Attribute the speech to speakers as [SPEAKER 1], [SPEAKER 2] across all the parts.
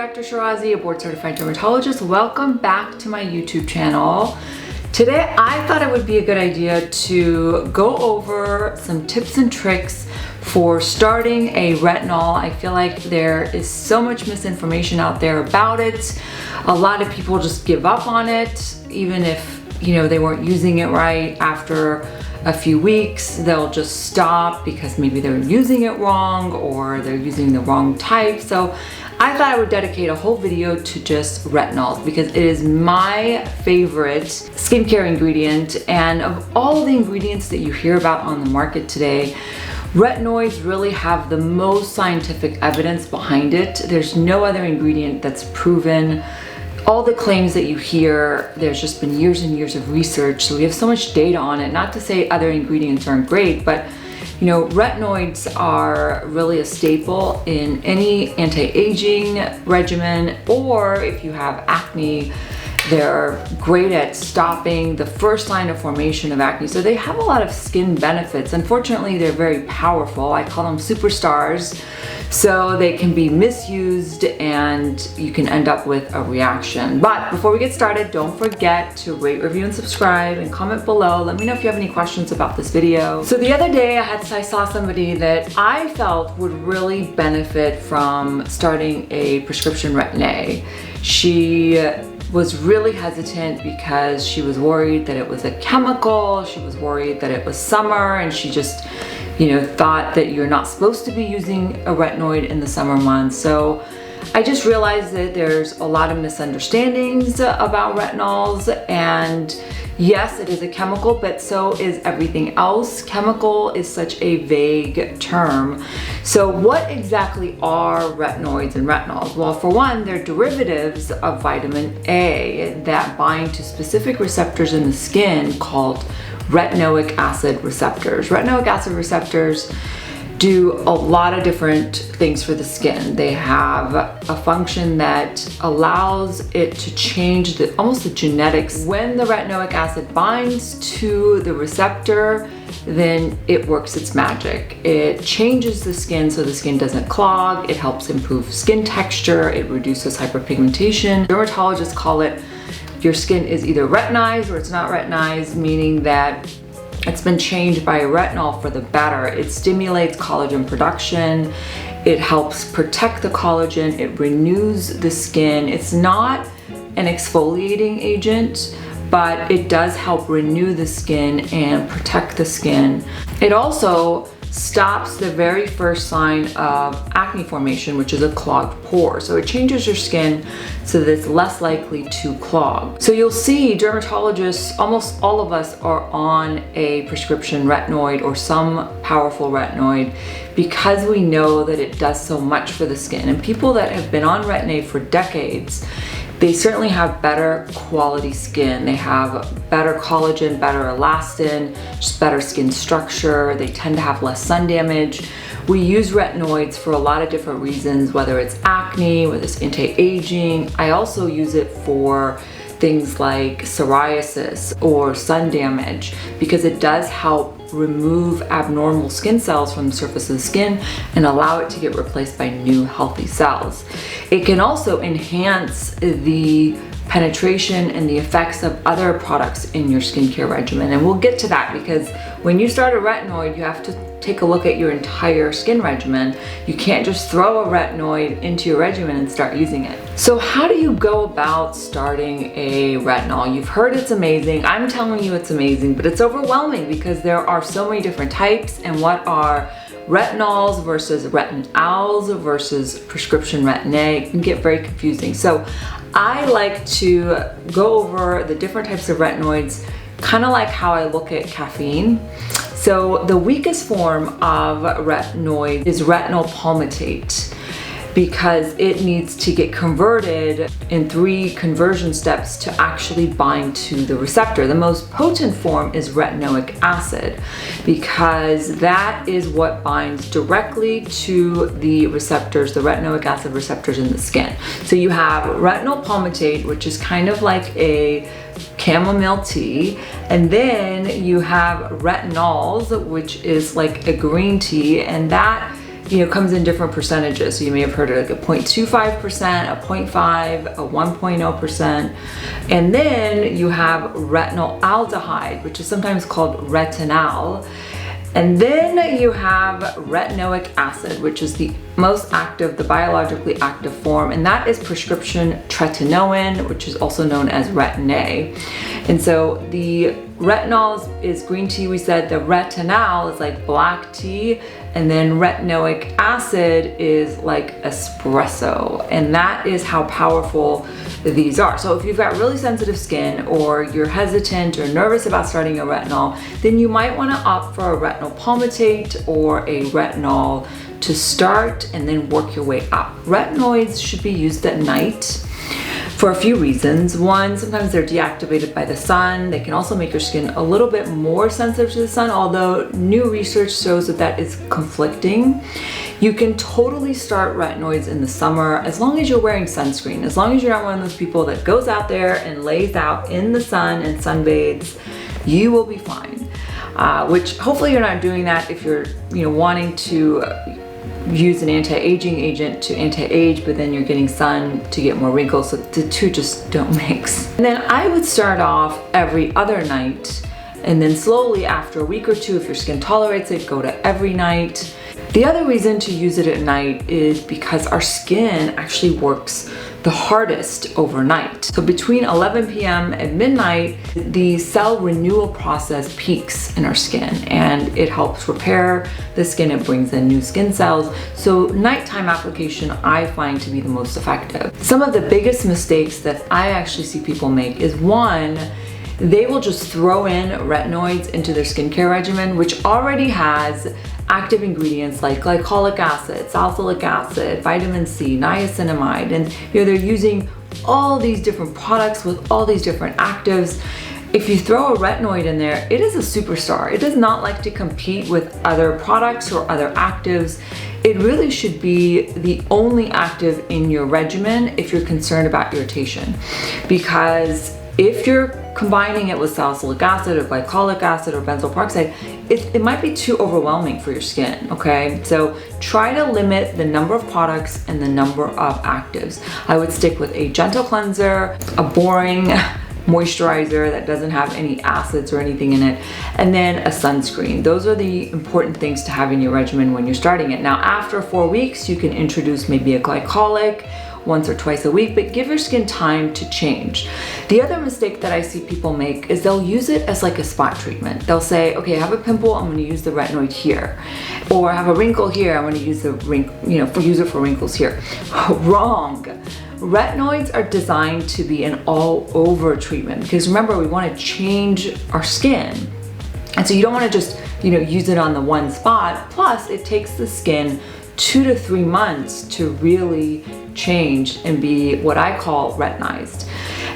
[SPEAKER 1] Dr. Shirazi, a board certified dermatologist. Welcome back to my YouTube channel. Today, I thought it would be a good idea to go over some tips and tricks for starting a retinol. I feel like there is so much misinformation out there about it. A lot of people just give up on it, even if they weren't using it right. After a few weeks, they'll just stop because maybe they're using it wrong or they're using the wrong type. So I thought I would dedicate a whole video to just retinols because it is my favorite skincare ingredient. And of all the ingredients that you hear about on the market today, retinoids really have the most scientific evidence behind it. There's no other ingredient that's proven. All the claims that you hear, there's just been years and years of research, so we have so much data on it. Not to say other ingredients aren't great, but retinoids are really a staple in any anti-aging regimen, or if you have acne, they're great at stopping the first line of formation of acne. So they have a lot of skin benefits. Unfortunately, they're very powerful. I call them superstars. So they can be misused and you can end up with a reaction. But before we get started, don't forget to rate, review, and subscribe and comment below. Let me know if you have any questions about this video. So the other day I saw somebody that I felt would really benefit from starting a prescription Retin-A. She was really hesitant because she was worried that it was a chemical. She was worried that it was summer, and she just thought that you're not supposed to be using a retinoid in the summer months. So I just realized that there's a lot of misunderstandings about retinols, and yes, it is a chemical, but so is everything else. Chemical is such a vague term. So what exactly are retinoids and retinols? Well, for one, they're derivatives of vitamin A that bind to specific receptors in the skin called retinoic acid receptors. Retinoic acid receptors do a lot of different things for the skin. They have a function that allows it to change almost the genetics. When the retinoic acid binds to the receptor, then it works its magic. It changes the skin so the skin doesn't clog. It helps improve skin texture. It reduces hyperpigmentation. Dermatologists call it your skin is either retinized or it's not retinized, meaning that it's been changed by a retinol for the better. It stimulates collagen production. It helps protect the collagen. It renews the skin. It's not an exfoliating agent, but it does help renew the skin and protect the skin. It also stops the very first sign of acne formation, which is a clogged pore. So it changes your skin so that it's less likely to clog. So you'll see dermatologists, almost all of us are on a prescription retinoid or some powerful retinoid because we know that it does so much for the skin. And people that have been on Retin-A for decades, they certainly have better quality skin. They have better collagen, better elastin, just better skin structure. They tend to have less sun damage. We use retinoids for a lot of different reasons, whether it's acne, whether it's anti-aging. I also use it for things like psoriasis or sun damage because it does help remove abnormal skin cells from the surface of the skin and allow it to get replaced by new healthy cells. It can also enhance the penetration and the effects of other products in your skincare regimen. And we'll get to that because when you start a retinoid, you have to take a look at your entire skin regimen. You can't just throw a retinoid into your regimen and start using it. So how do you go about starting a retinol? You've heard it's amazing. I'm telling you it's amazing, but it's overwhelming because there are so many different types, and what are retinols versus retinols versus prescription Retin-A. It can get very confusing. So I like to go over the different types of retinoids, kind of like how I look at caffeine. So the weakest form of retinoid is retinol palmitate because it needs to get converted in 3 conversion steps to actually bind to the receptor. The most potent form is retinoic acid because that is what binds directly to the receptors, the retinoic acid receptors in the skin. So you have retinol palmitate, which is kind of like a chamomile tea, and then you have retinols, which is like a green tea, and that comes in different percentages. So you may have heard of like a 0.25%, a 0.5, a 1.0%. And then you have retinol aldehyde, which is sometimes called retinal. And then you have retinoic acid, which is the most active, the biologically active form, and that is prescription tretinoin, which is also known as Retin-A. And so the retinol is green tea, we said. The retinal is like black tea, and then retinoic acid is like espresso. And that is how powerful these are. So if you've got really sensitive skin, or you're hesitant or nervous about starting a retinol, then you might want to opt for a retinol palmitate or a retinol to start and then work your way up. Retinoids should be used at night for a few reasons. One, sometimes they're deactivated by the sun. They can also make your skin a little bit more sensitive to the sun, although new research shows that that is conflicting. You can totally start retinoids in the summer as long as you're wearing sunscreen. As long as you're not one of those people that goes out there and lays out in the sun and sunbathes, you will be fine. Which hopefully you're not doing that if you're wanting to use an anti-aging agent to anti-age, but then you're getting sun to get more wrinkles. So the two just don't mix. And then I would start off every other night, and then slowly after a week or two, if your skin tolerates it, go to every night. The other reason to use it at night is because our skin actually works the hardest overnight. So between 11 p.m. and midnight, the cell renewal process peaks in our skin, and it helps repair the skin. It brings in new skin cells. So nighttime application I find to be the most effective. Some of the biggest mistakes that I actually see people make is, one, they will just throw in retinoids into their skincare regimen, which already has active ingredients like glycolic acid, salicylic acid, vitamin C, niacinamide, and they're using all these different products with all these different actives. If you throw a retinoid in there, it is a superstar. It does not like to compete with other products or other actives. It really should be the only active in your regimen if you're concerned about irritation, because if you're combining it with salicylic acid or glycolic acid or benzoyl peroxide, it might be too overwhelming for your skin, okay? So try to limit the number of products and the number of actives. I would stick with a gentle cleanser, a boring moisturizer that doesn't have any acids or anything in it, and then a sunscreen. Those are the important things to have in your regimen when you're starting it. Now, after 4 weeks, you can introduce maybe a glycolic once or twice a week, but give your skin time to change. The other mistake that I see people make is they'll use it as like a spot treatment. They'll say, okay, I have a pimple, I'm gonna use the retinoid here. Or I have a wrinkle here, I'm gonna use the use it for wrinkles here. Wrong. Retinoids are designed to be an all-over treatment, because remember, we wanna change our skin. And so you don't wanna just use it on the one spot. Plus, it takes the skin 2 to 3 months to really change and be what I call retinized.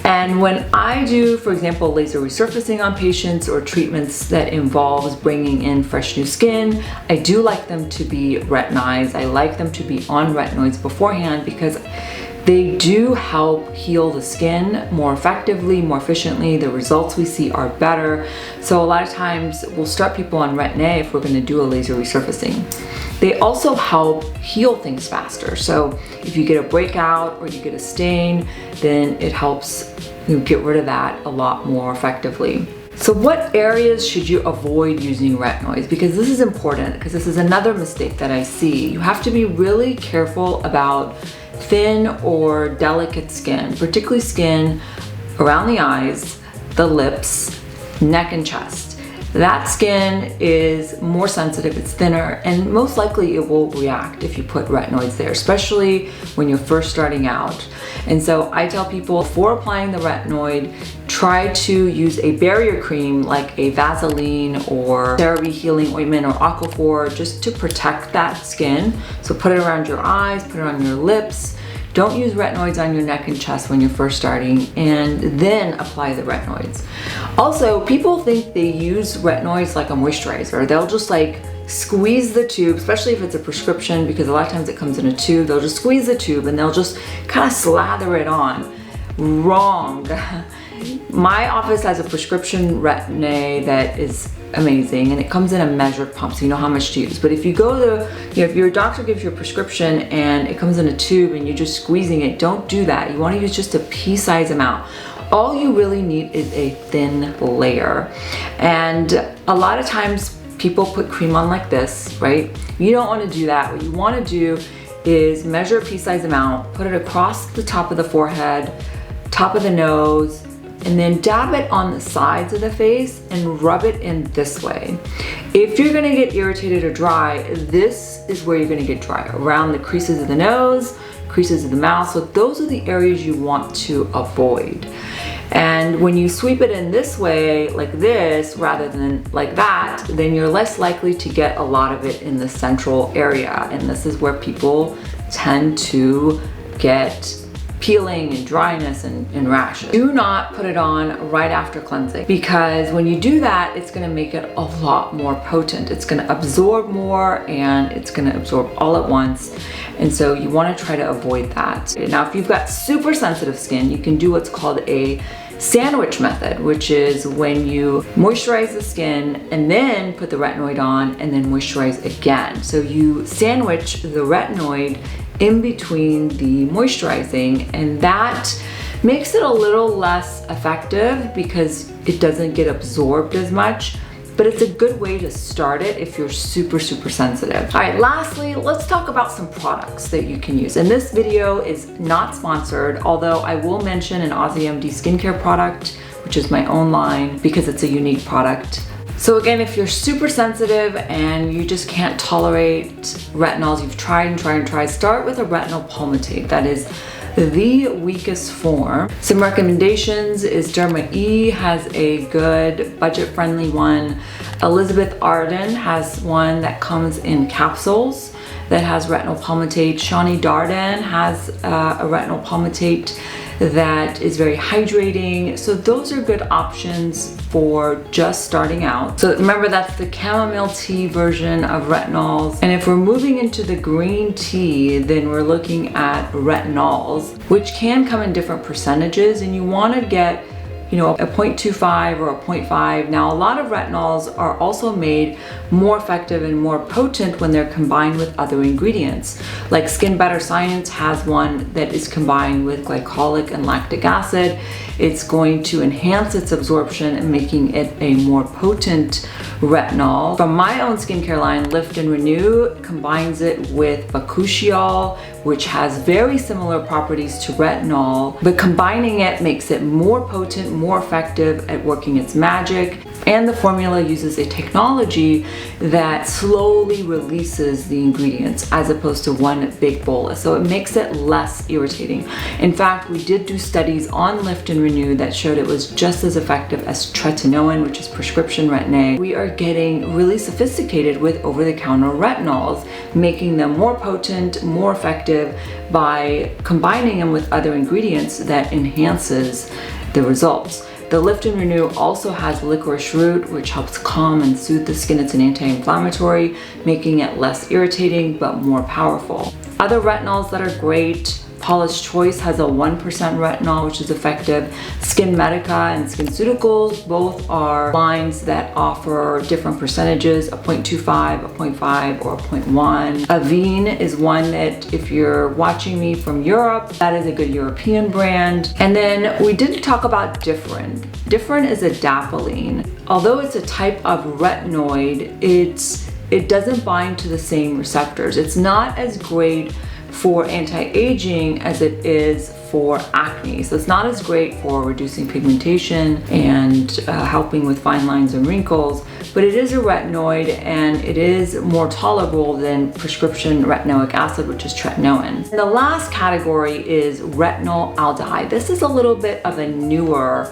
[SPEAKER 1] And when I do, for example, laser resurfacing on patients or treatments that involves bringing in fresh new skin, I do like them to be retinized. I like them to be on retinoids beforehand, because they do help heal the skin more effectively, more efficiently. The results we see are better. So a lot of times we'll start people on Retin-A if we're gonna do a laser resurfacing. They also help heal things faster. So if you get a breakout or you get a stain, then it helps get rid of that a lot more effectively. So what areas should you avoid using retinoids? Because this is important, because this is another mistake that I see. You have to be really careful about thin or delicate skin, particularly skin around the eyes, the lips, neck and chest. That skin is more sensitive, it's thinner, and most likely it will react if you put retinoids there, especially when you're first starting out. And so I tell people, before applying the retinoid, try to use a barrier cream like a Vaseline or CeraVe Healing Ointment or Aquaphor, just to protect that skin. So put it around your eyes, put it on your lips. Don't use retinoids on your neck and chest when you're first starting, and then apply the retinoids. Also, people think they use retinoids like a moisturizer. They'll just like squeeze the tube, especially if it's a prescription, because a lot of times it comes in a tube. They'll just squeeze the tube and they'll just kind of slather it on. Wrong. My office has a prescription Retin-A that is amazing, and it comes in a measured pump so you know how much to use. But if you go to, if your doctor gives you a prescription and it comes in a tube and you're just squeezing it, don't do that. You want to use just a pea-sized amount. All you really need is a thin layer. And a lot of times people put cream on like this, right? You don't want to do that. What you want to do is measure a pea-sized amount, put it across the top of the forehead, top of the nose, and then dab it on the sides of the face and rub it in this way. If you're gonna get irritated or dry, this is where you're gonna get dry, around the creases of the nose, creases of the mouth. So those are the areas you want to avoid. And when you sweep it in this way, like this, rather than like that, then you're less likely to get a lot of it in the central area. And this is where people tend to get peeling and dryness and rashes. Do not put it on right after cleansing, because when you do that, it's gonna make it a lot more potent. It's gonna absorb more, and it's gonna absorb all at once. And so you wanna try to avoid that. Now, if you've got super sensitive skin, you can do what's called a sandwich method, which is when you moisturize the skin and then put the retinoid on and then moisturize again. So you sandwich the retinoid in between the moisturizing, and that makes it a little less effective because it doesn't get absorbed as much, but it's a good way to start it if you're super sensitive. All right, lastly, let's talk about some products that you can use. And this video is not sponsored, although I will mention an AussieMD skincare product, which is my own line, because it's a unique product. So again, if you're super sensitive and you just can't tolerate retinols, you've tried and tried, start with a retinol palmitate. That is the weakest form. Some recommendations is Derma E has a good budget-friendly one. Elizabeth Arden has one that comes in capsules that has retinol palmitate. Shani Darden has a retinol palmitate that is very hydrating. So those are good options for just starting out. So remember, that's the chamomile tea version of retinols. And if we're moving into the green tea, then we're looking at retinols, which can come in different percentages, and you want to get, you know, a 0.25 or a 0.5. Now, a lot of retinols are also made more effective and more potent when they're combined with other ingredients. Like Skin Better Science has one that is combined with glycolic and lactic acid. It's going to enhance its absorption and making it a more potent retinol. From my own skincare line, Lift and Renew combines it with bakuchiol, which has very similar properties to retinol, but combining it makes it more potent, more effective at working its magic. And the formula uses a technology that slowly releases the ingredients as opposed to one big bolus. So it makes it less irritating. In fact, we did do studies on Lift and Renew that showed it was just as effective as tretinoin, which is prescription Retin-A. We are getting really sophisticated with over-the-counter retinols, making them more potent, more effective by combining them with other ingredients that enhances the results. The Lift and Renew also has licorice root, which helps calm and soothe the skin. It's an anti-inflammatory, making it less irritating but more powerful. Other retinols that are great, Paula's Choice has a 1% retinol, which is effective. Skin Medica and SkinCeuticals both are lines that offer different percentages, a 0.25, a 0.5, or a 0.1. Avène is one that, if you're watching me from Europe, that is a good European brand. And then we didn't talk about Differin. Differin is a adapalene. Although it's a type of retinoid, it doesn't bind to the same receptors. It's not as great for anti-aging as it is for acne. So it's not as great for reducing pigmentation and helping with fine lines and wrinkles, but it is a retinoid and it is more tolerable than prescription retinoic acid, which is tretinoin. And the last category is retinol aldehyde. This is a little bit of a newer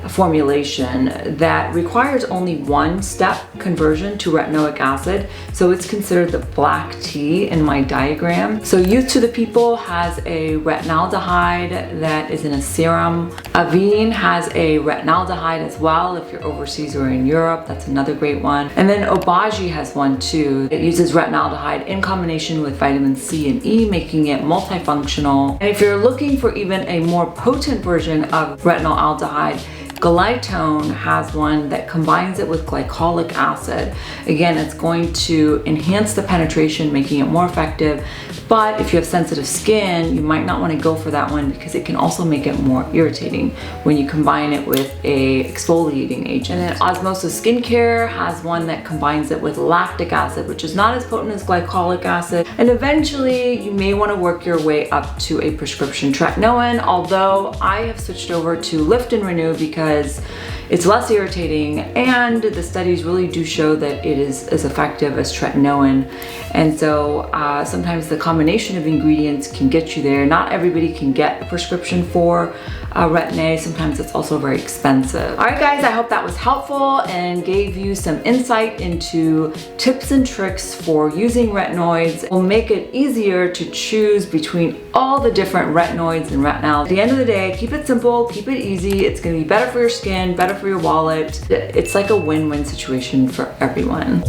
[SPEAKER 1] formulation that requires only one step conversion to retinoic acid. So it's considered the black tea in my diagram. So Youth to the People has a retinaldehyde that is in a serum. Avène has a retinaldehyde as well if you're overseas or in Europe. That's another great one. And then Obagi has one too. It uses retinaldehyde in combination with vitamin C and E, making it multifunctional. And if you're looking for even a more potent version of retinol aldehyde, Glytone has one that combines it with glycolic acid. Again, it's going to enhance the penetration, making it more effective. But if you have sensitive skin, you might not want to go for that one because it can also make it more irritating when you combine it with a exfoliating agent. And then Osmosis Skincare has one that combines it with lactic acid, which is not as potent as glycolic acid. And eventually you may want to work your way up to a prescription tretinoin, although I have switched over to Lift and Renew because it's less irritating, and the studies really do show that it is as effective as tretinoin. And so sometimes the combination of ingredients can get you there. Not everybody can get a prescription for Retin-A. Sometimes it's also very expensive. All right, guys, I hope that was helpful and gave you some insight into tips and tricks for using retinoids. It will make it easier to choose between all the different retinoids and retinol. At the end of the day, keep it simple, keep it easy. It's gonna be better for your skin, better for your wallet. It's like a win-win situation for everyone.